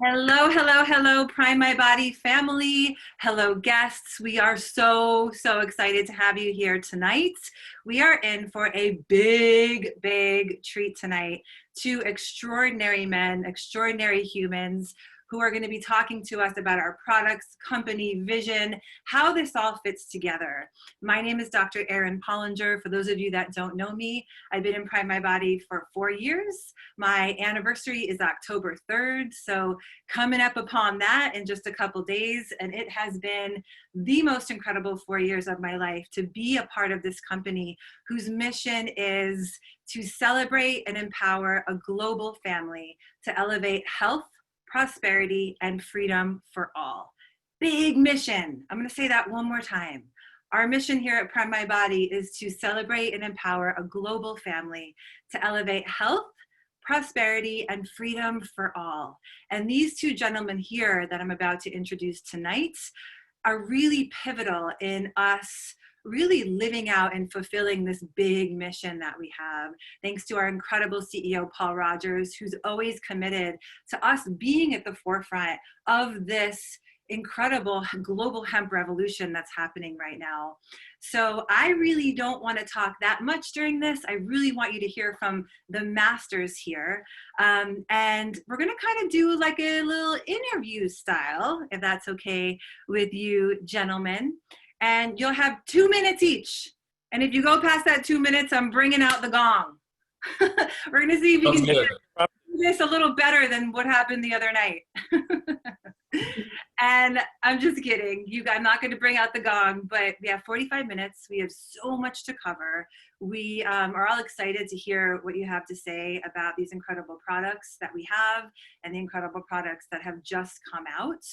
Hello, hello, hello, Prime My Body family. Hello, guests. We are so excited to have you here tonight. We are in for a big treat tonight. Two extraordinary men, extraordinary humans who are going to be talking to us about our products, company, vision, how this all fits together. My name is Dr. Erin Pollinger. For those of you that don't know me, I've been in Prime My Body for 4 years. My anniversary is October 3rd, so coming up upon that in just a couple days, and it has been the most incredible 4 years of my life to be a part of this company whose mission is to celebrate and empower a global family to elevate health, prosperity, and freedom for all. Big mission. I'm going to say that one more time. Our mission here at Prime My Body is to celebrate and empower a global family to elevate health, prosperity, and freedom for all. And these two gentlemen here that I'm about to introduce tonight are really pivotal in us really living out and fulfilling this big mission that we have. Thanks to our incredible CEO, Paul Rogers, who's always committed to us being at the forefront of this incredible global hemp revolution that's happening right now. So I really don't want to talk that much during this. I really want you to hear from the masters here. And we're going to kind of do like a little interview style, if that's okay with you gentlemen. And you'll have 2 minutes each. And if you go past that 2 minutes, I'm bringing out the gong. We're going to see if we can do this a little better than what happened the other night. And I'm just kidding. I'm not going to bring out the gong, but we have 45 minutes. We have so much to cover. We are all excited to hear what you have to say about these incredible products that we have and the incredible products that have just come out.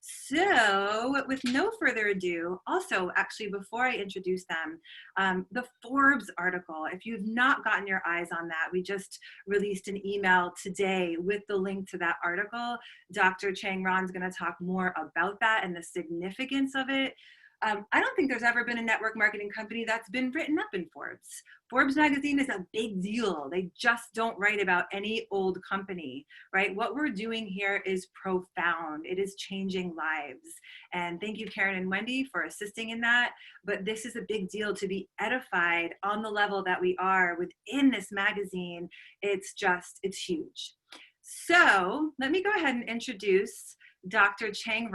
So with no further ado, also actually before I introduce them, the Forbes article, if you've not gotten your eyes on that, we just released an email today with the link to that article. Dr. Cheng is going to talk more about that and the significance of it. I don't think there's ever been a network marketing company that's been written up in Forbes. Forbes magazine is a big deal. They just don't write about any old company, right? What we're doing here is profound. It is changing lives. And thank you, Karen and Wendy, for assisting in that. But this is a big deal to be edified on the level that we are within this magazine. It's huge. So let me go ahead and introduce Dr. Cheng,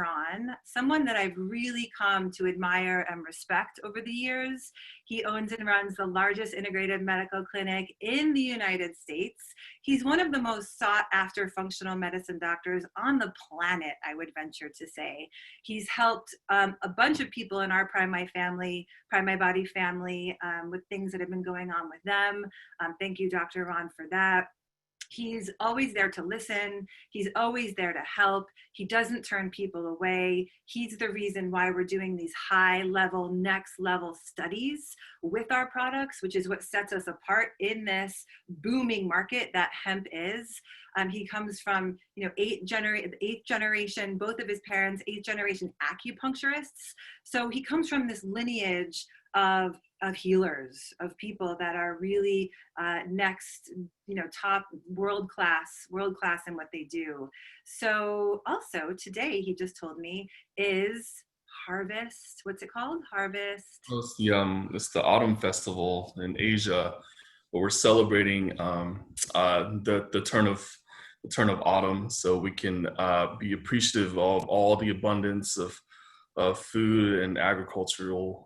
someone that I've really come to admire and respect over the years. He owns and runs the largest integrated medical clinic in the United States. He's one of the most sought after functional medicine doctors on the planet, I would venture to say. He's helped a bunch of people in our Prime My Body family with things that have been going on with them. Thank you, Dr. Ruan, for that. He's always there to listen. He's always there to help. He doesn't turn people away. He's the reason why we're doing these high-level, next-level studies with our products, which is what sets us apart in this booming market that hemp is. He comes from, eighth generation, both of his parents, 8th generation acupuncturists. So he comes from this lineage of healers, of people that are really next, top world class in what they do. So also today, he just told me, is Harvest. What's it called? Harvest. Well, it's the Autumn Festival in Asia, where we're celebrating the turn of autumn, so we can be appreciative of all the abundance of food and agricultural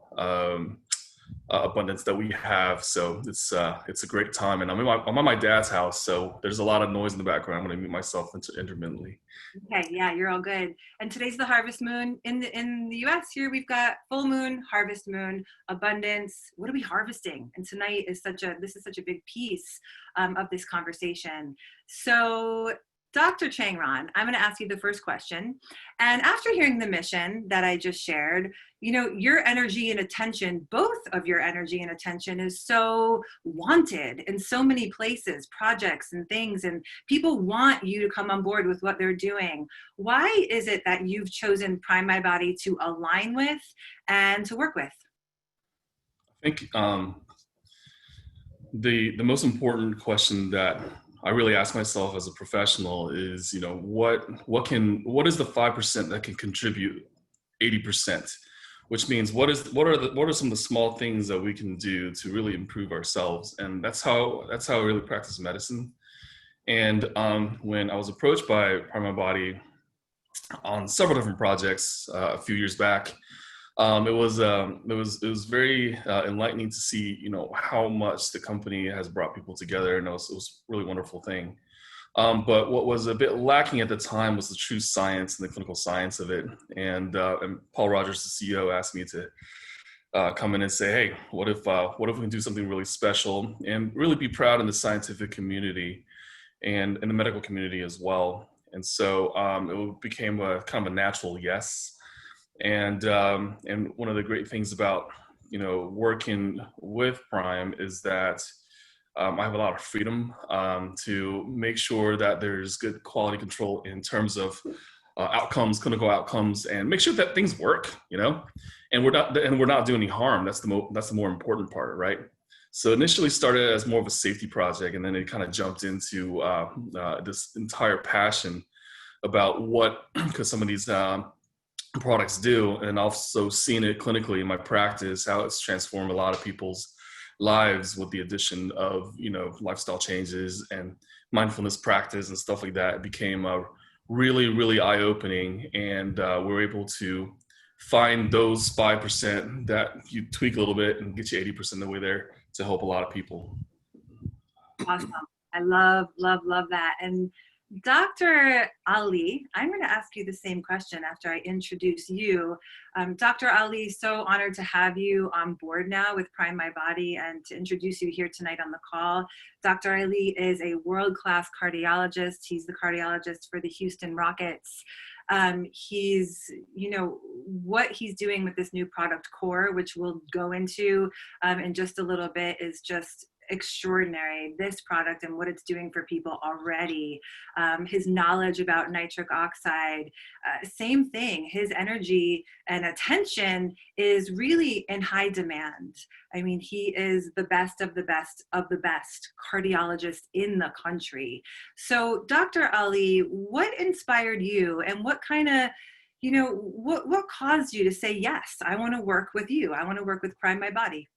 abundance that we have. So it's a great time, and I'm at my dad's house, so there's a lot of noise in the background. I'm going to mute myself intermittently. Okay, yeah, you're all good. And today's the harvest moon in the U.S. Here we've got full moon, harvest moon, abundance. What are we harvesting? And tonight is such a big piece of this conversation. So Dr. Cheng, I'm going to ask you the first question. And after hearing the mission that I just shared, your energy and attention, both of your energy and attention is so wanted in so many places, projects and things, and people want you to come on board with what they're doing. Why is it that you've chosen Prime My Body to align with and to work with? I think the most important question that I really ask myself as a professional is, what is the 5% that can contribute 80%? Which means what are some of the small things that we can do to really improve ourselves? And that's how I really practice medicine. And when I was approached by Prime My Body on several different projects a few years back, it was very enlightening to see how much the company has brought people together, and it was a really wonderful thing. But what was a bit lacking at the time was the true science and the clinical science of it. And Paul Rogers, the CEO, asked me to come in and say, "Hey, what if we can do something really special and really be proud in the scientific community and in the medical community as well?" And so it became a kind of a natural yes. And one of the great things about working with Prime is that I have a lot of freedom to make sure that there's good quality control in terms of outcomes, clinical outcomes, and make sure that things work, and we're not doing any harm. That's the more important part, right? So initially started as more of a safety project, and then it kind of jumped into this entire passion about what could some of these products do, and also seeing it clinically in my practice, how it's transformed a lot of people's lives with the addition of lifestyle changes and mindfulness practice and stuff like that. It became really, really eye-opening, and we're able to find those 5% that you tweak a little bit and get you 80% of the way there to help a lot of people. Awesome. I love that. And Dr. Ali, I'm going to ask you the same question after I introduce you. Dr. Ali, so honored to have you on board now with Prime My Body and to introduce you here tonight on the call. Dr. Ali is a world-class cardiologist. He's the cardiologist for the Houston Rockets. What he's doing with this new product core, which we'll go into in just a little bit, is just extraordinary. This product and what it's doing for people already. His knowledge about nitric oxide, same thing. His energy and attention is really in high demand. I mean, he is the best of the best of the best cardiologist in the country. So Dr. Ali, what inspired you, and what kind of what caused you to say, yes, I want to work with you. I want to work with Prime My Body?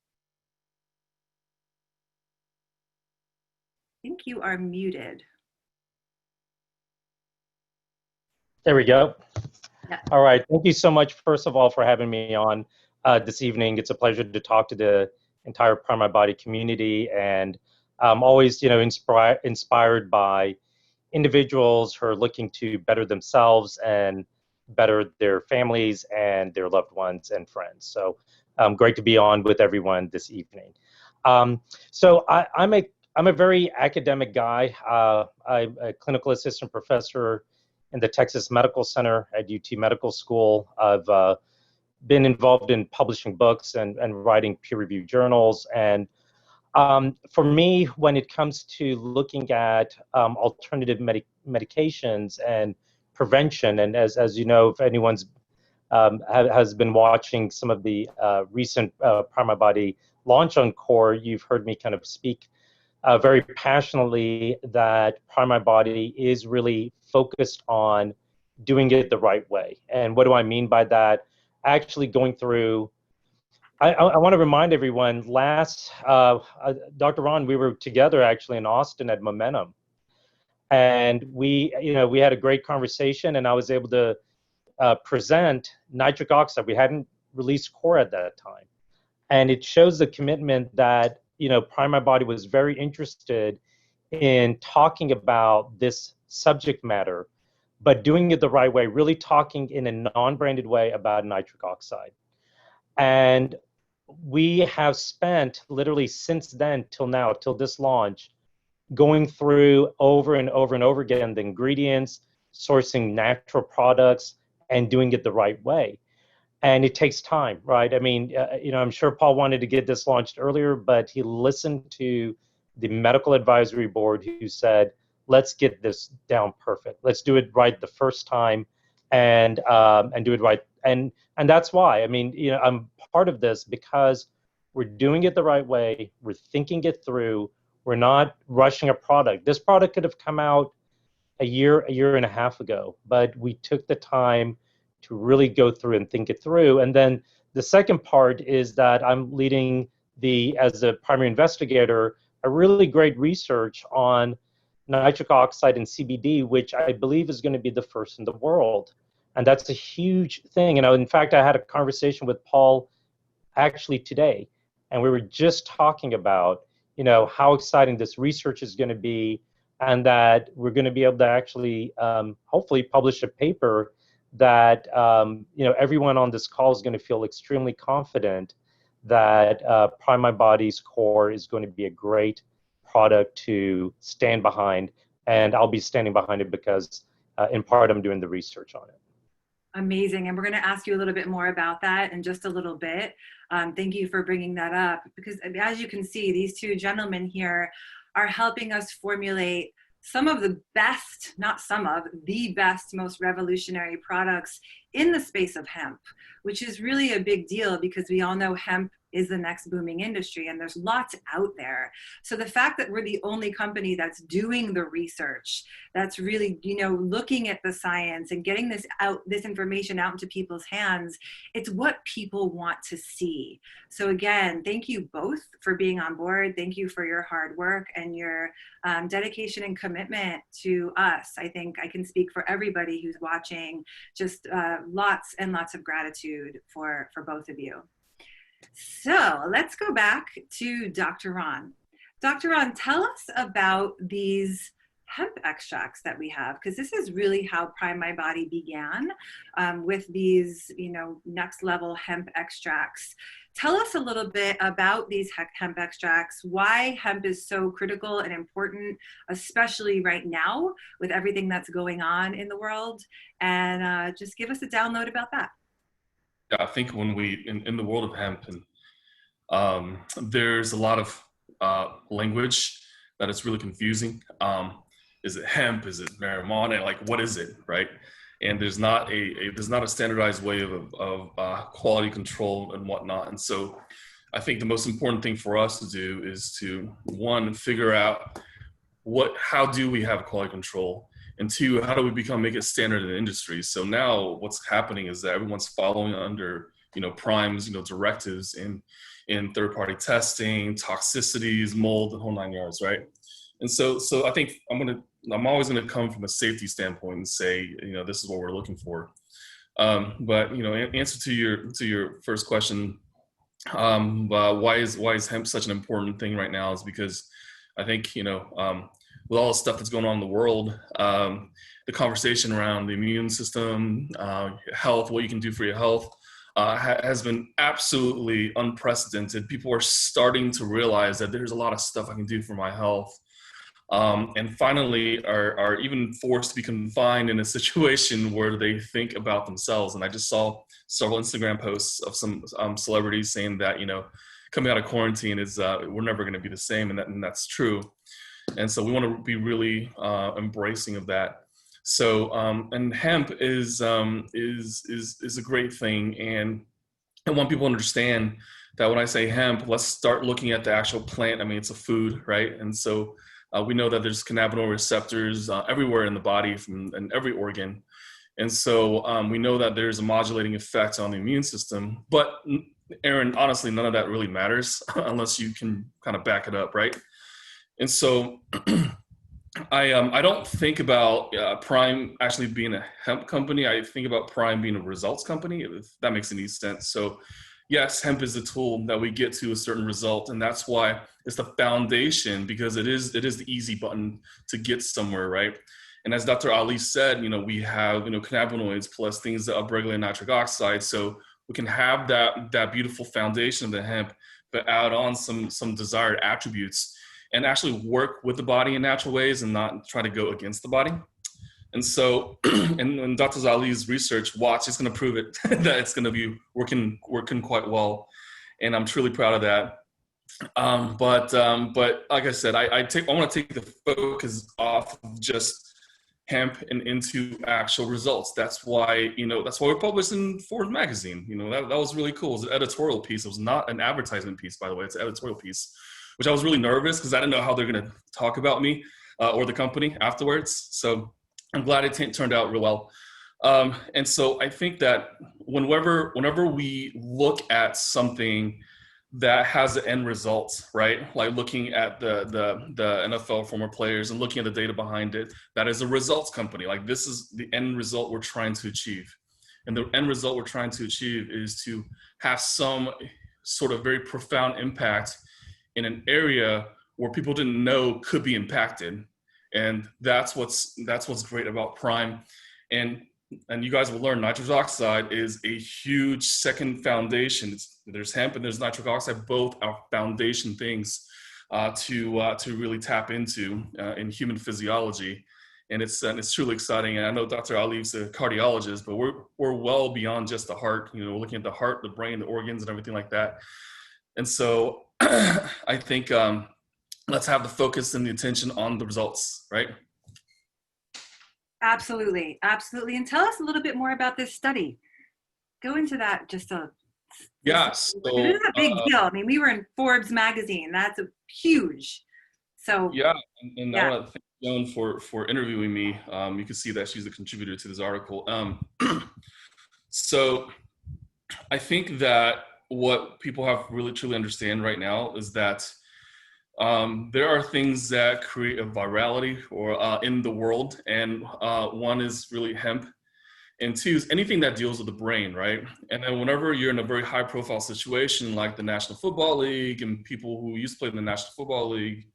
I think you are muted. There we go. Yeah. All right. Thank you so much, first of all, for having me on this evening. It's a pleasure to talk to the entire Prime My Body community, and I'm always, inspired by individuals who are looking to better themselves and better their families and their loved ones and friends. So great to be on with everyone this evening. So I'm a very academic guy. I'm a clinical assistant professor in the Texas Medical Center at UT Medical School. I've been involved in publishing books and writing peer-reviewed journals. And for me, when it comes to looking at alternative medications and prevention, and as you know, if anyone's has been watching some of the recent Prime My Body launch on Core, you've heard me kind of speak very passionately that Prime My Body is really focused on doing it the right way. And what do I mean by that? Actually going through, I want to remind everyone, Dr. Ruan, we were together actually in Austin at Momentum. And we had a great conversation, and I was able to present nitric oxide. We hadn't released Core at that time. And it shows the commitment that Prime My Body was very interested in talking about this subject matter, but doing it the right way, really talking in a non-branded way about nitric oxide. And we have spent literally since then till now, till this launch, going through over and over and over again the ingredients, sourcing natural products, and doing it the right way. And it takes time, right? I mean, I'm sure Paul wanted to get this launched earlier, but he listened to the medical advisory board who said, let's get this down perfect. Let's do it right the first time and do it right. And that's why, I mean, I'm part of this because we're doing it the right way. We're thinking it through. We're not rushing a product. This product could have come out a year and a half ago, but we took the time to really go through and think it through. And then the second part is that I'm leading as a primary investigator, a really great research on nitric oxide and CBD, which I believe is going to be the first in the world. And that's a huge thing. And in fact, I had a conversation with Paul actually today, and we were just talking about, how exciting this research is going to be, and that we're going to be able to actually, hopefully, publish a paper that, everyone on this call is going to feel extremely confident that Prime My Body's core is going to be a great product to stand behind, and I'll be standing behind it because, in part, I'm doing the research on it. Amazing. And we're going to ask you a little bit more about that in just a little bit. Thank you for bringing that up, because as you can see, these two gentlemen here are helping us formulate some of the best, not some of, the best, most revolutionary products in the space of hemp, which is really a big deal because we all know hemp is the next booming industry and there's lots out there. So the fact that we're the only company that's doing the research, that's really, looking at the science and getting this information out into people's hands, it's what people want to see. So again, thank you both for being on board. Thank you for your hard work and your dedication and commitment to us. I think I can speak for everybody who's watching, just lots and lots of gratitude for both of you. So let's go back to Dr. Ruan. Dr. Ruan, tell us about these hemp extracts that we have, because this is really how Prime My Body began, with these, next level hemp extracts. Tell us a little bit about these hemp extracts, why hemp is so critical and important, especially right now with everything that's going on in the world, and just give us a download about that. Yeah, I think when in the world of hemp, and there's a lot of language that is really confusing. Is it hemp? Is it marijuana? Like, what is it, right? And there's not a standardized way of quality control and whatnot. And so, I think the most important thing for us to do is to, one, figure out how do we have quality control. And two, how do we make it standard in the industry? So now what's happening is that everyone's following under, Prime's, directives in third-party testing, toxicities, mold, the whole 9 yards, right? And so I think I'm always gonna come from a safety standpoint and say, this is what we're looking for. But answer to your first question, why is hemp such an important thing right now is because I think with all the stuff that's going on in the world, the conversation around the immune system, health, what you can do for your health, has been absolutely unprecedented. People are starting to realize that there's a lot of stuff I can do for my health, and finally are even forced to be confined in a situation where they think about themselves. And I just saw several Instagram posts of some celebrities saying that, coming out of quarantine is we're never going to be the same, and that's true. And so we want to be really embracing of that. So and hemp is a great thing, and I want people to understand that when I say hemp, let's start looking at the actual plant. I mean, it's a food, right? And so we know that there's cannabinoid receptors everywhere in the body, in every organ, and so we know that there's a modulating effect on the immune system. But Erin, honestly, none of that really matters unless you can kind of back it up, right? And so I don't think about Prime actually being a hemp company. I think about Prime being a results company, if that makes any sense. So yes, hemp is a tool that we get to a certain result, and that's why it's the foundation, because it is the easy button to get somewhere, right? And as Dr. Ali said, we have cannabinoids plus things that upregulate nitric oxide, so we can have that beautiful foundation of the hemp, but add on some desired attributes and actually work with the body in natural ways and not try to go against the body. And so, and Dr. Ali's research, it's going to prove it, that it's going to be working quite well. And I'm truly proud of that. But like I said, I want to take the focus off of just hemp and into actual results. That's why we're published in Forbes magazine. That was really cool. It was an editorial piece. It was not an advertisement piece, by the way. It's an editorial piece which I was really nervous because I didn't know how they're going to talk about me or the company afterwards. So I'm glad it turned out real well. And so I think that whenever we look at something that has the end results, right? Like looking at the NFL former players and looking at the data behind it, that is a results company. Like this is the end result we're trying to achieve. And the end result we're trying to achieve is to have some sort of very profound impact in an area where people didn't know could be impacted. And that's what's great about Prime. And you guys will learn nitrous oxide is a huge second foundation. There's hemp and there's nitric oxide, both are foundation things to really tap into in human physiology. And it's truly exciting. And I know Dr. Ali's a cardiologist, but we're well beyond just the heart. You know, we're looking at the heart, the brain, the organs, and everything like that. And so I think let's have the focus and the attention on the results, right? Absolutely. Absolutely. And tell us a little bit more about this study. Go into that Yeah. So, it is a big deal. I mean, we were in Forbes magazine. That's huge. So yeah. And I want to thank Joan for interviewing me. You can see that she's a contributor to this article. So I think that what people have really truly understand right now is that there are things that create a virality or in the world, and one is really hemp, and two is anything that deals with the brain, right? And then whenever you're in a very high profile situation like the National Football League and people who used to play in the National Football League,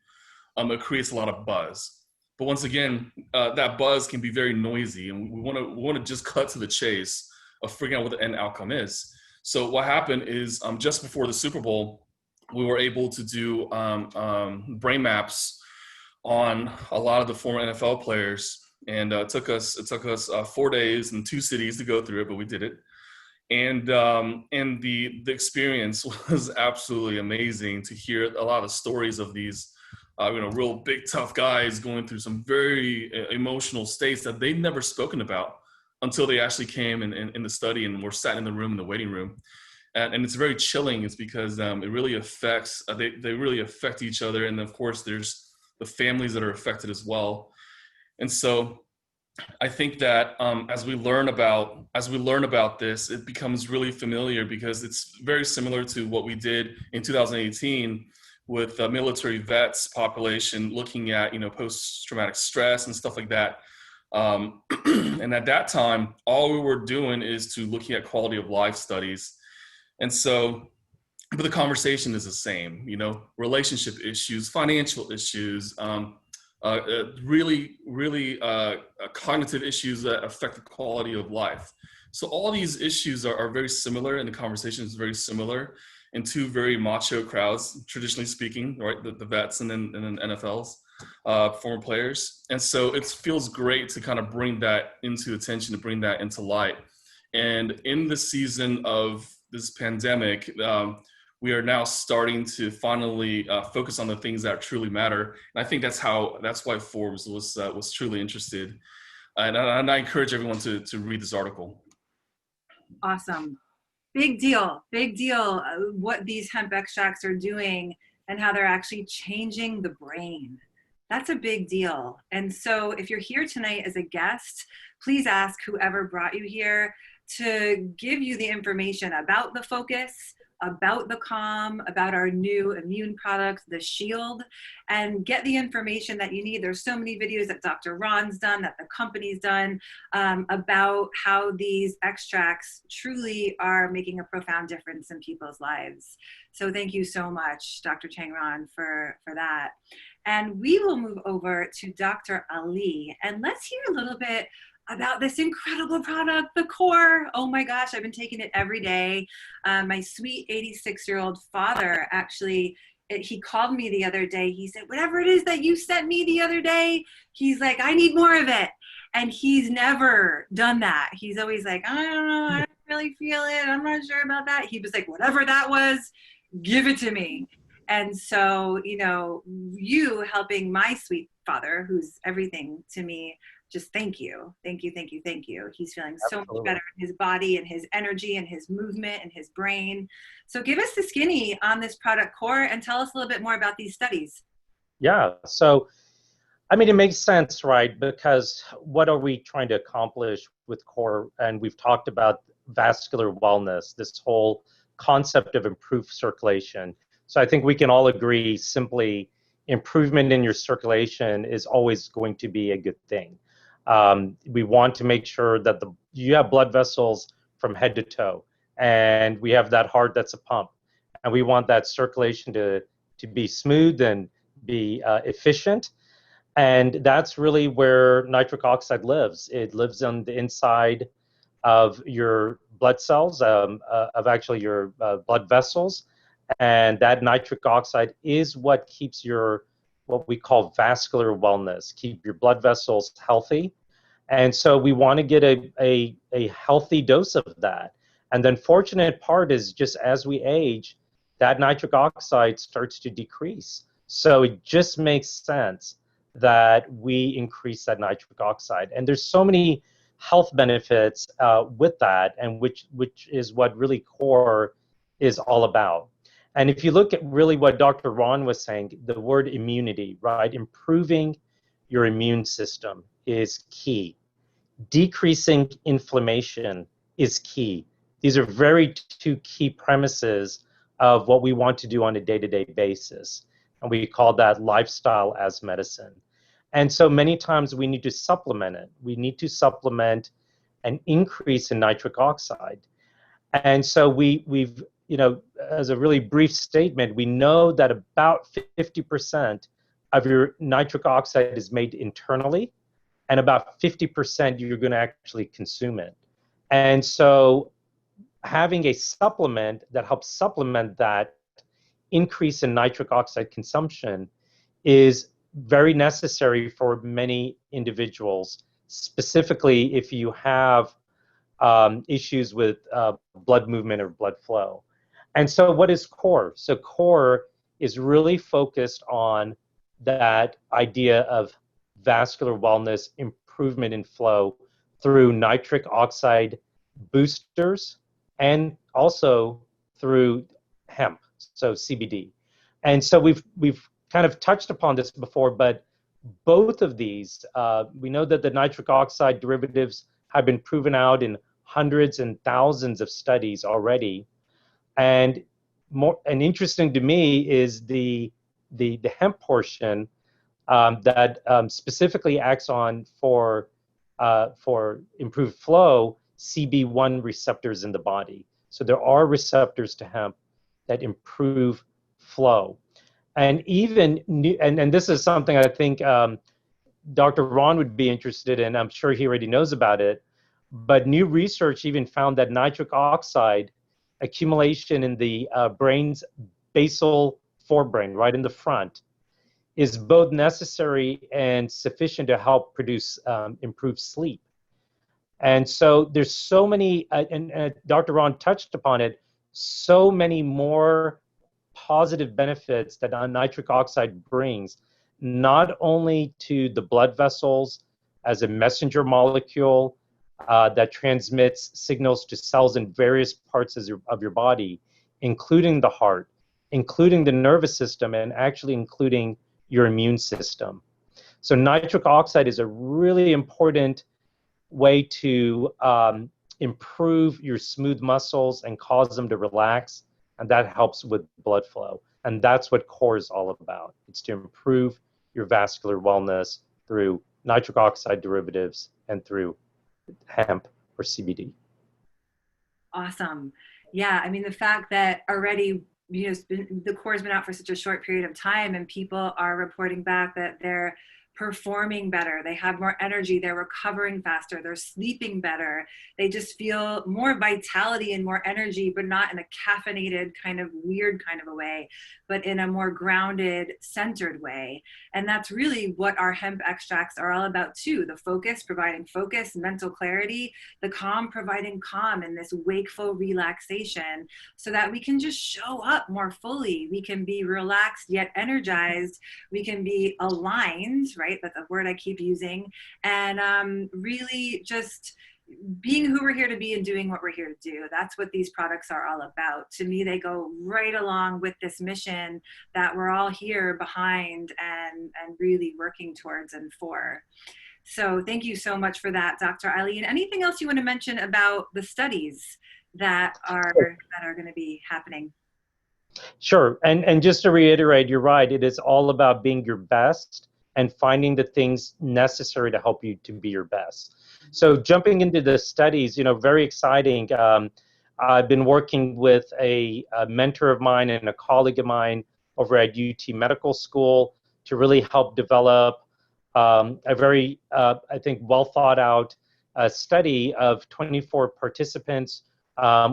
it creates a lot of buzz. But once again, that buzz can be very noisy, and we want to just cut to the chase of figuring out what the end outcome is. So what happened is just before the Super Bowl, we were able to do brain maps on a lot of the former NFL players, and it took us 4 days and 2 cities to go through it, but we did it. And the experience was absolutely amazing to hear a lot of stories of these real big tough guys going through some very emotional states that they'd never spoken about until they actually came in the study and were sat in the room, in the waiting room. And it's very chilling. It's because it really affects, they really affect each other. And of course, there's the families that are affected as well. And so I think that as we learn about this, it becomes really familiar because it's very similar to what we did in 2018 with military vets population, looking at, post-traumatic stress and stuff like that. And at that time, all we were doing is looking at quality of life studies. And so, but the conversation is the same, relationship issues, financial issues, really cognitive issues that affect the quality of life. So all these issues are very similar, and the conversation is very similar in two very macho crowds, traditionally speaking, right? The vets and then NFLs, former players. And so it feels great to kind of bring that into attention, to bring that into light. And in the season of this pandemic, we are now starting to finally focus on the things that truly matter. And I think that's why Forbes was truly interested. And I encourage everyone to read this article. awesome. Big deal what these hemp extracts are doing and how they're actually changing the brain. That's a big deal. And so if you're here tonight as a guest, please ask whoever brought you here to give you the information about the focus, about the calm, about our new immune product, the Shield, and get the information that you need. There's so many videos that Dr. Ruan's done, that the company's done, about how these extracts truly are making a profound difference in people's lives. So thank you so much, Dr. Cheng Ruan, for that. And we will move over to Dr. Ali, and let's hear a little bit about this incredible product, the Core. Oh my gosh, I've been taking it every day. My sweet 86-year-old father, actually, he called me the other day. He said, whatever it is that you sent me the other day, he's like, I need more of it. And he's never done that. He's always like, I don't know, I don't really feel it. I'm not sure about that. He was like, whatever that was, give it to me. And so, you helping my sweet father, who's everything to me, just thank you, thank you, thank you, thank you. He's feeling so much Absolutely. better in his body and his energy and his movement and his brain. So give us the skinny on this product Core and tell us a little bit more about these studies. Yeah. So, I mean, it makes sense, right? Because what are we trying to accomplish with core? And we've talked about vascular wellness, this whole concept of improved circulation. So I think we can all agree simply improvement in your circulation is always going to be a good thing. We want to make sure that you have blood vessels from head to toe, and we have that heart that's a pump, and we want that circulation to be smooth and be efficient. And that's really where nitric oxide lives. It lives on the inside of your blood cells, of actually your blood vessels. And that nitric oxide is what keeps what we call vascular wellness, keep your blood vessels healthy. And so we want to get a healthy dose of that. And the unfortunate part is just as we age, that nitric oxide starts to decrease. So it just makes sense that we increase that nitric oxide. And there's so many health benefits with that, and which is what really core is all about. And if you look at really what Dr. Ruan was saying, the word immunity, right? Improving your immune system is key. Decreasing inflammation is key. These are very two key premises of what we want to do on a day-to-day basis. And we call that lifestyle as medicine. And so many times we need to supplement it. We need to supplement an increase in nitric oxide. And so we've, as a really brief statement, we know that about 50% of your nitric oxide is made internally, and about 50% you're going to actually consume it. And so having a supplement that helps supplement that increase in nitric oxide consumption is very necessary for many individuals, specifically if you have issues with blood movement or blood flow. And so what is core? So core is really focused on that idea of vascular wellness, improvement in flow through nitric oxide boosters and also through hemp, so CBD. And so we've kind of touched upon this before, but both of these, we know that the nitric oxide derivatives have been proven out in hundreds and thousands of studies already. And interesting to me is the hemp portion that specifically acts on for improved flow, CB1 receptors in the body. So there are receptors to hemp that improve flow. And even and this is something I think Dr. Ruan would be interested in. I'm sure he already knows about it. But new research even found that nitric oxide accumulation in the brain's basal forebrain, right in the front, is both necessary and sufficient to help produce improved sleep. And so there's so many, and Dr. Ruan touched upon it, so many more positive benefits that nitric oxide brings, not only to the blood vessels as a messenger molecule that transmits signals to cells in various parts of your body, including the heart, including the nervous system, and actually including your immune system. So nitric oxide is a really important way to improve your smooth muscles and cause them to relax, and that helps with blood flow. And that's what core is all about. It's to improve your vascular wellness through nitric oxide derivatives and through hemp or CBD. Awesome. Yeah, I mean, the fact that already, the core has been out for such a short period of time and people are reporting back that they're performing better, they have more energy, they're recovering faster, they're sleeping better, they just feel more vitality and more energy, but not in a caffeinated kind of weird kind of a way, but in a more grounded, centered way. And that's really what our hemp extracts are all about too. The focus, providing focus, mental clarity, the calm, providing calm and this wakeful relaxation so that we can just show up more fully. We can be relaxed yet energized. We can be aligned, right? right? That's a word I keep using. And really just being who we're here to be and doing what we're here to do. That's what these products are all about. To me, they go right along with this mission that we're all here behind and really working towards and for. So thank you so much for that, Dr. Eileen. Anything else you want to mention about the studies that are going to be happening? Sure. And just to reiterate, you're right. It is all about being your best and finding the things necessary to help you to be your best. So jumping into the studies, very exciting. I've been working with a mentor of mine and a colleague of mine over at UT Medical School to really help develop a very, I think, well thought out study of 24 participants.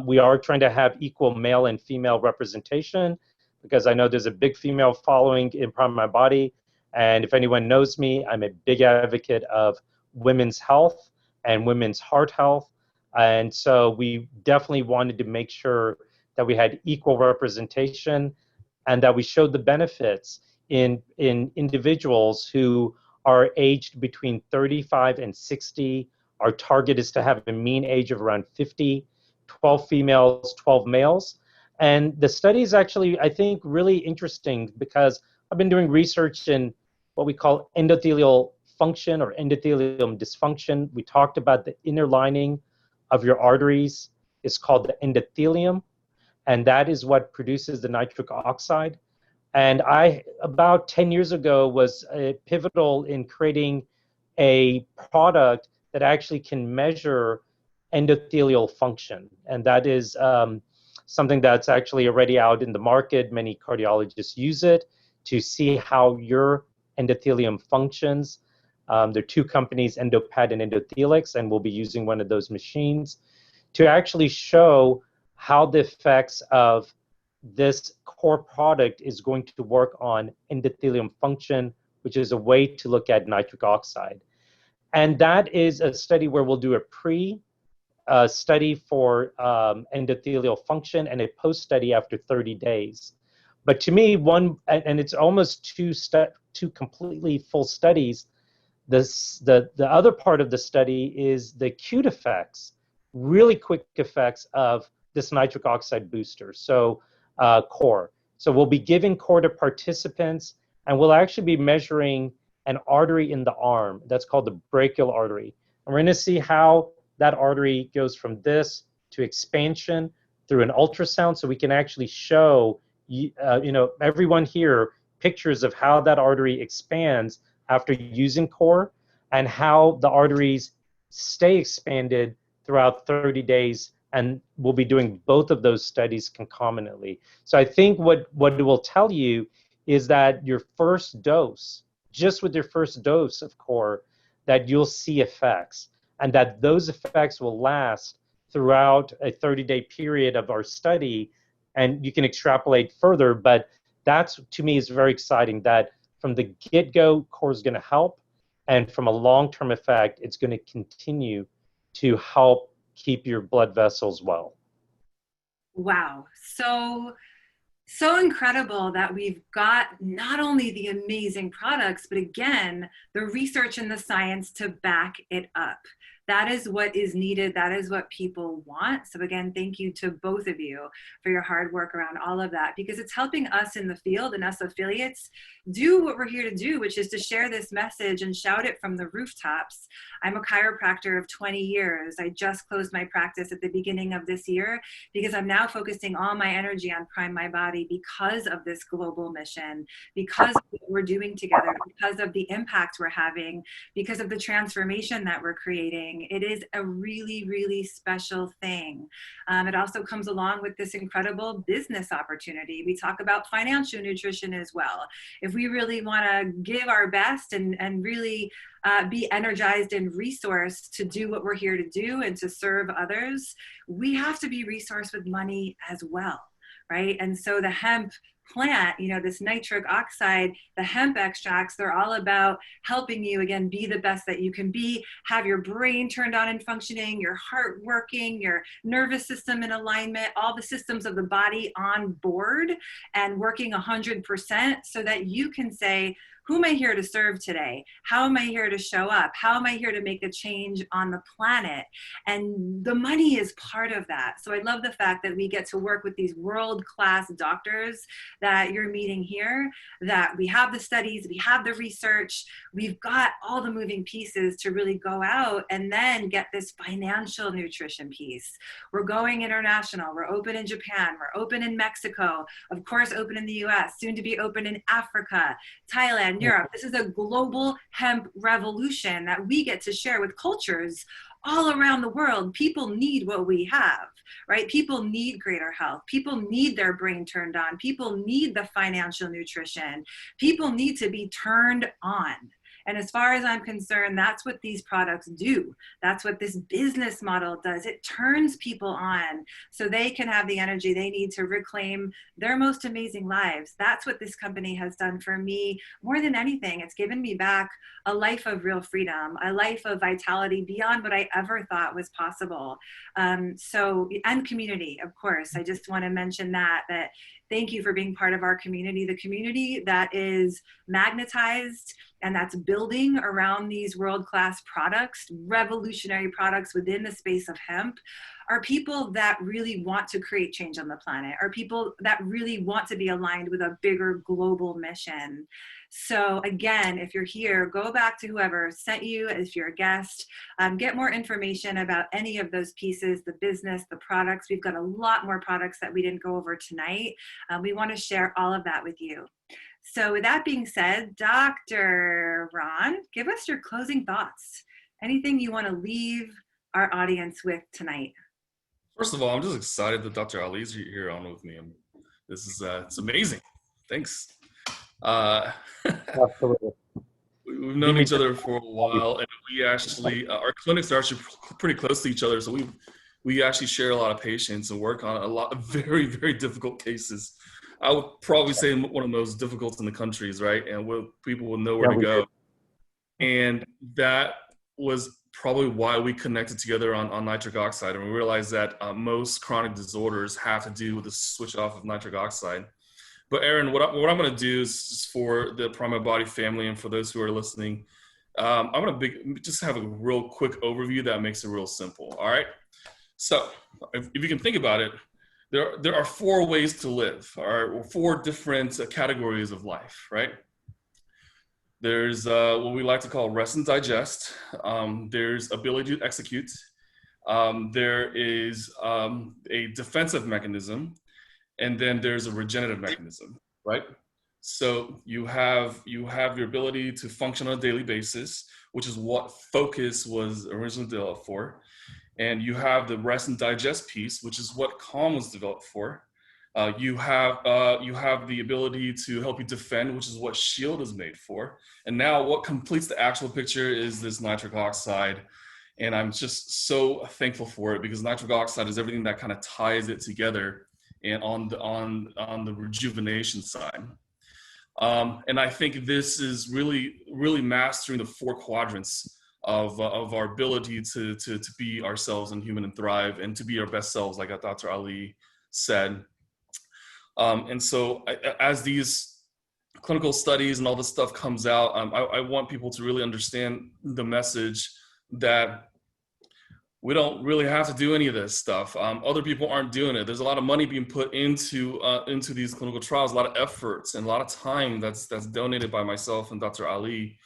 We are trying to have equal male and female representation because I know there's a big female following in Prime My Body. And if anyone knows me, I'm a big advocate of women's health and women's heart health. And so we definitely wanted to make sure that we had equal representation and that we showed the benefits in individuals who are aged between 35 and 60. Our target is to have a mean age of around 50, 12 females, 12 males. And the study is actually, I think, really interesting because I've been doing research in what we call endothelial function or endothelium dysfunction. We talked about the inner lining of your arteries. It's called the endothelium, and that is what produces the nitric oxide. And I, about 10 years ago, was pivotal in creating a product that actually can measure endothelial function. And that is something that's actually already out in the market. Many cardiologists use it to see how your endothelium functions. There are two companies, Endopad and Endothelix, and we'll be using one of those machines to actually show how the effects of this core product is going to work on endothelium function, which is a way to look at nitric oxide. And that is a study where we'll do a pre-study for endothelial function and a post-study after 30 days. But to me, and it's almost two completely full studies. The other part of the study is the acute effects, really quick effects of this nitric oxide booster. So core. So we'll be giving core to participants, and we'll actually be measuring an artery in the arm. That's called the brachial artery. And we're going to see how that artery goes from this to expansion through an ultrasound, so we can actually show everyone here pictures of how that artery expands after using core and how the arteries stay expanded throughout 30 days. And we'll be doing both of those studies concomitantly. So I think what it will tell you is that your first dose, just with your first dose of core, that you'll see effects, and that those effects will last throughout a 30-day period of our study. And you can extrapolate further, but that's, to me, is very exciting that from the get-go, core is going to help, and from a long-term effect, it's going to continue to help keep your blood vessels well. Wow. So incredible that we've got not only the amazing products, but again, the research and the science to back it up. That is what is needed. That is what people want. So again, thank you to both of you for your hard work around all of that, because it's helping us in the field and us affiliates do what we're here to do, which is to share this message and shout it from the rooftops. I'm a chiropractor of 20 years. I just closed my practice at the beginning of this year because I'm now focusing all my energy on Prime My Body because of this global mission, because of what we're doing together, because of the impact we're having, because of the transformation that we're creating. It is a really, really special thing. It also comes along with this incredible business opportunity. We talk about financial nutrition as well. If we really want to give our best and really be energized and resourced to do what we're here to do and to serve others, we have to be resourced with money as well, right? And so the hemp plant, this nitric oxide, the hemp extracts, they're all about helping you, again, be the best that you can be, have your brain turned on and functioning, your heart working, your nervous system in alignment, all the systems of the body on board and working 100% so that you can say, who am I here to serve today? How am I here to show up? How am I here to make a change on the planet? And the money is part of that. So I love the fact that we get to work with these world-class doctors that you're meeting here, that we have the studies, we have the research, we've got all the moving pieces to really go out and then get this financial nutrition piece. We're going international. We're open in Japan. We're open in Mexico. Of course, open in the US, soon to be open in Africa, Thailand, Europe. This is a global hemp revolution that we get to share with cultures all around the world. People need what we have, right? People need greater health. People need their brain turned on. People need the financial nutrition. People need to be turned on. And as far as I'm concerned, that's what these products do. That's what this business model does. It turns people on so they can have the energy they need to reclaim their most amazing lives. That's what this company has done for me more than anything. It's given me back a life of real freedom, a life of vitality beyond what I ever thought was possible. And community, of course. I just want to mention that thank you for being part of our community, the community that is magnetized and that's building around these world-class products, revolutionary products within the space of hemp, are people that really want to create change on the planet, are people that really want to be aligned with a bigger global mission. So again, if you're here, go back to whoever sent you if you're a guest, get more information about any of those pieces, the business, the products. We've got a lot more products that we didn't go over tonight. We want to share all of that with you. So with that being said, Dr. Ruan, give us your closing thoughts. Anything you want to leave our audience with tonight? First of all, I'm just excited that Dr. Ali's here on with me. This is it's amazing. Thanks. Absolutely. We've known each other for a while, and we actually our clinics are actually pretty close to each other. So we actually share a lot of patients and work on a lot of very, very difficult cases. I would probably say one of the most difficult in the countries, right? And where people will know where to go. And that was probably why we connected together on nitric oxide. And we realized that most chronic disorders have to do with the switch off of nitric oxide. But Erin, what I'm going to do is for the Prime My Body family and for those who are listening, I'm going to just have a real quick overview that makes it real simple. All right. So if you can think about it, there are 4 ways to live, all right, or 4 different categories of life, right? There's what we like to call rest and digest. There's ability to execute. There is a defensive mechanism, and then there's a regenerative mechanism, right? So you have your ability to function on a daily basis, which is what focus was originally developed for. And you have the rest and digest piece, which is what Calm was developed for. You have the ability to help you defend, which is what Shield is made for. And now what completes the actual picture is this nitric oxide. And I'm just so thankful for it because nitric oxide is everything that kind of ties it together and on the rejuvenation side. And I think this is really mastering the 4 quadrants of our ability to be ourselves and human and thrive and to be our best selves, like Dr. Ali said. And so as these clinical studies and all this stuff comes out, I want people to really understand the message that we don't really have to do any of this stuff. Other people aren't doing it. There's a lot of money being put into these clinical trials, a lot of efforts and a lot of time that's donated by myself and Dr. Ali.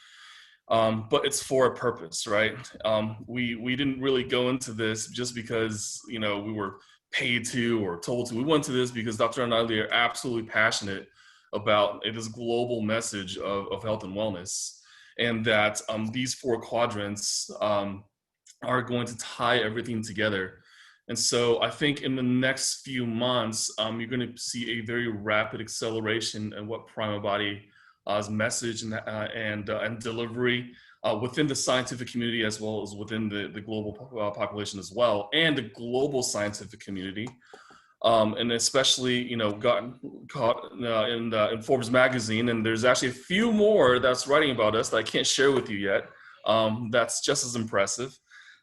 But it's for a purpose, right? We didn't really go into this just because, we were paid to or told to. We went to this because Dr. and I are absolutely passionate about this global message of health and wellness, and that these 4 quadrants are going to tie everything together. And so I think in the next few months, you're going to see a very rapid acceleration in what Prime My Body's message and delivery within the scientific community, as well as within the global population as well, and the global scientific community. And especially, gotten caught in Forbes magazine, and there's actually a few more that's writing about us that I can't share with you yet. That's just as impressive.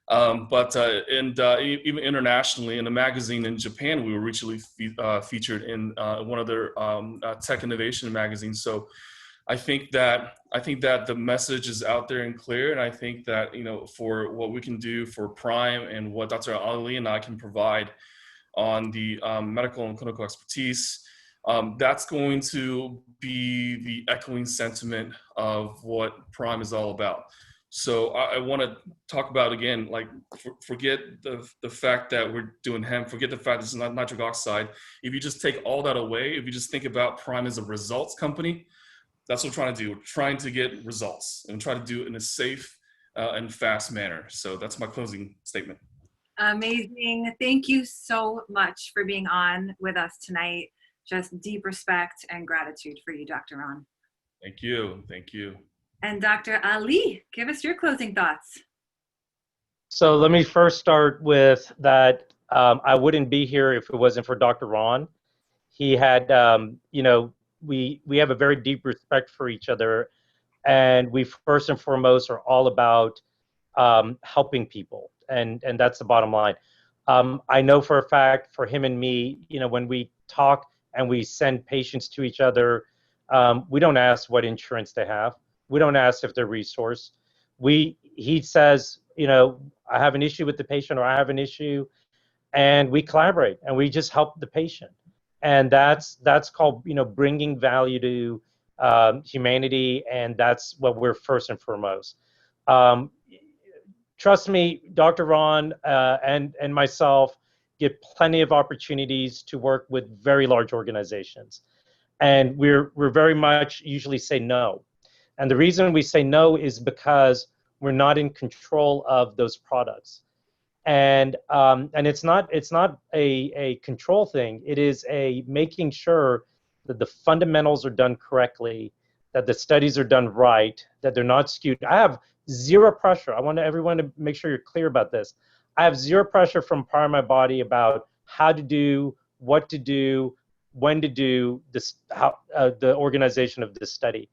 But even internationally, in a magazine in Japan, we were recently featured in one of their tech innovation magazines. So I think that the message is out there and clear, and I think that, you know, for what we can do for Prime and what Dr. Ali and I can provide on the medical and clinical expertise, that's going to be the echoing sentiment of what Prime is all about. So I want to talk about, again, like, forget the fact that we're doing hemp, forget the fact this is not nitric oxide. If you just take all that away, if you just think about Prime as a results company, that's what we're trying to do. We're trying to get results and try to do it in a safe and fast manner. So that's my closing statement. Amazing. Thank you so much for being on with us tonight. Just deep respect and gratitude for you, Dr. Ruan. Thank you. Thank you. And Dr. Ali, give us your closing thoughts. So let me first start with that. I wouldn't be here if it wasn't for Dr. Ruan. He had, you know, we have a very deep respect for each other, and we first and foremost are all about helping people, and that's the bottom line. I know for a fact, for him and me, you know, when we talk and we send patients to each other, we don't ask what insurance they have. We don't ask if they're resourced. He says, you know, I have an issue with the patient, or I have an issue, and we collaborate and we just help the patient. And that's called, you know, bringing value to humanity, and that's what we're first and foremost. Trust me, Dr. Ruan and myself get plenty of opportunities to work with very large organizations, and we're very much usually say no. And the reason we say no is because we're not in control of those products. And it's not a control thing. It is a making sure that the fundamentals are done correctly, that the studies are done right, that they're not skewed. I have zero pressure. I want everyone to make sure you're clear about this. I have zero pressure from Power My Body about how to do, what to do, when to do this, how the organization of this study.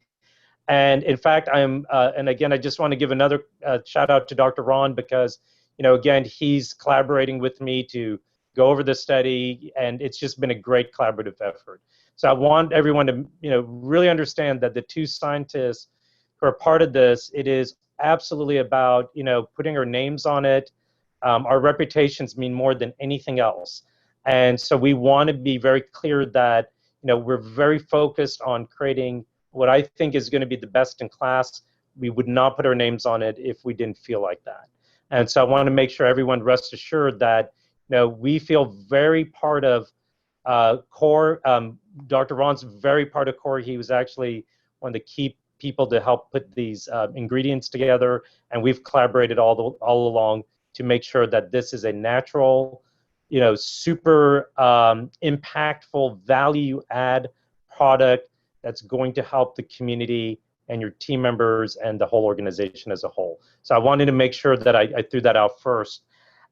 And in fact, and again, I just want to give another shout out to Dr. Ruan, because, you know, again, he's collaborating with me to go over the study, and it's just been a great collaborative effort. So I want everyone to, you know, really understand that the two scientists who are part of this, it is absolutely about, you know, putting our names on it. Our reputations mean more than anything else. And so we want to be very clear that, you know, we're very focused on creating what I think is going to be the best in class. We would not put our names on it if we didn't feel like that. And so I want to make sure everyone rest assured that, you know, we feel very part of CORE. Dr. Ruan's very part of CORE. He was actually one of the key people to help put these ingredients together, and we've collaborated all along to make sure that this is a natural, you know, super impactful value add product that's going to help the community and your team members and the whole organization as a whole. So I wanted to make sure that I threw that out first.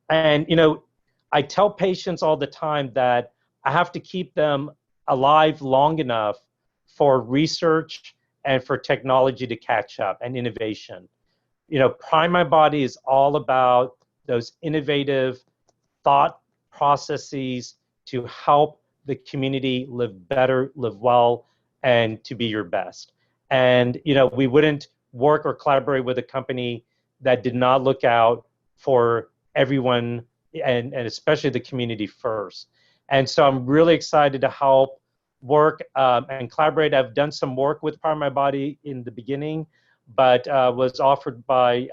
And, you know, I tell patients all the time that I have to keep them alive long enough for research and for technology to catch up and innovation. You know, Prime My Body is all about those innovative thought processes to help the community live better, live well, and to be your best. And, you know, we wouldn't work or collaborate with a company that did not look out for everyone, and especially the community first. And so I'm really excited to help work and collaborate. I've done some work with Power My Body in the beginning, but was offered by,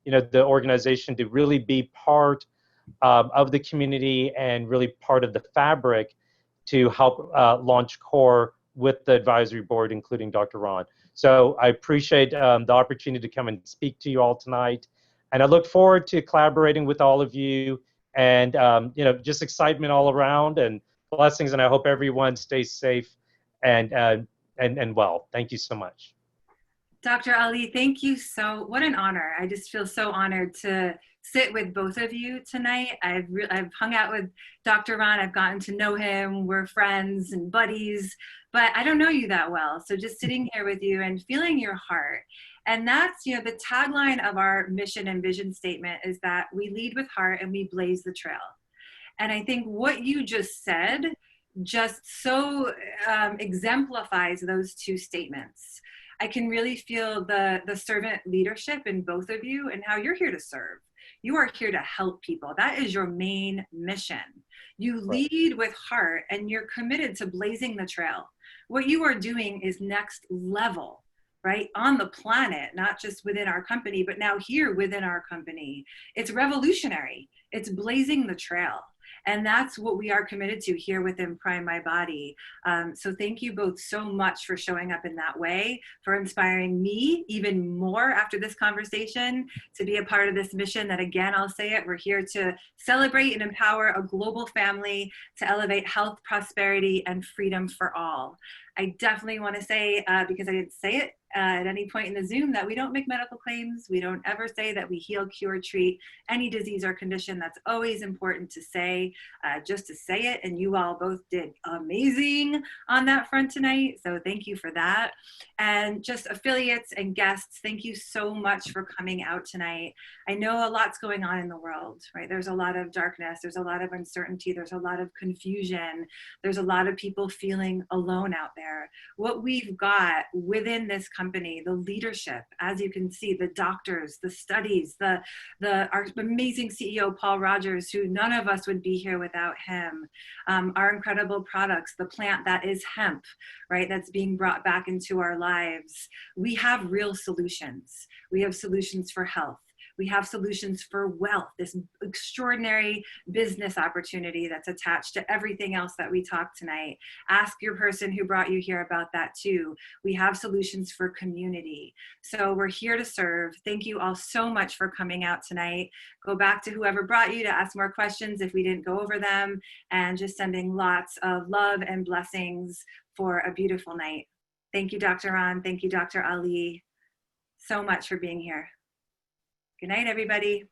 you know, the organization to really be part of the community and really part of the fabric to help launch CORE with the advisory board, including Dr. Ruan. So I appreciate the opportunity to come and speak to you all tonight. And I look forward to collaborating with all of you, and you know, just excitement all around and blessings. And I hope everyone stays safe and well. Thank you so much. Dr. Ali, thank you so, what an honor. I just feel so honored to sit with both of you tonight. I've hung out with Dr. Ruan, I've gotten to know him, we're friends and buddies, but I don't know you that well. So just sitting here with you and feeling your heart. And that's, you know, the tagline of our mission and vision statement is that we lead with heart and we blaze the trail. And I think what you just said just so exemplifies those two statements. I can really feel the servant leadership in both of you and how you're here to serve. You are here to help people. That is your main mission. You lead with heart and you're committed to blazing the trail. What you are doing is next level, right? On the planet, not just within our company, but now here within our company. It's revolutionary. It's blazing the trail. And that's what we are committed to here within Prime My Body. So thank you both so much for showing up in that way, for inspiring me even more after this conversation to be a part of this mission that, again, I'll say it, we're here to celebrate and empower a global family to elevate health, prosperity, and freedom for all. I definitely want to say, because I didn't say it at any point in the Zoom, that we don't make medical claims. We don't ever say that we heal, cure, treat any disease or condition. That's always important to say, just to say it. And you all both did amazing on that front tonight. So thank you for that. And just affiliates and guests, thank you so much for coming out tonight. I know a lot's going on in the world, right? There's a lot of darkness. There's a lot of uncertainty. There's a lot of confusion. There's a lot of people feeling alone out there. What we've got within this company, the leadership, as you can see, the doctors, the studies, our amazing CEO, Paul Rogers, who none of us would be here without him, our incredible products, the plant that is hemp, right, that's being brought back into our lives. We have real solutions. We have solutions for health. We have solutions for wealth, this extraordinary business opportunity that's attached to everything else that we talked tonight. Ask your person who brought you here about that too. We have solutions for community. So we're here to serve. Thank you all so much for coming out tonight. Go back to whoever brought you to ask more questions if we didn't go over them, and just sending lots of love and blessings for a beautiful night. Thank you, Dr. Ruan. Thank you, Dr. Ali, so much for being here. Good night, everybody.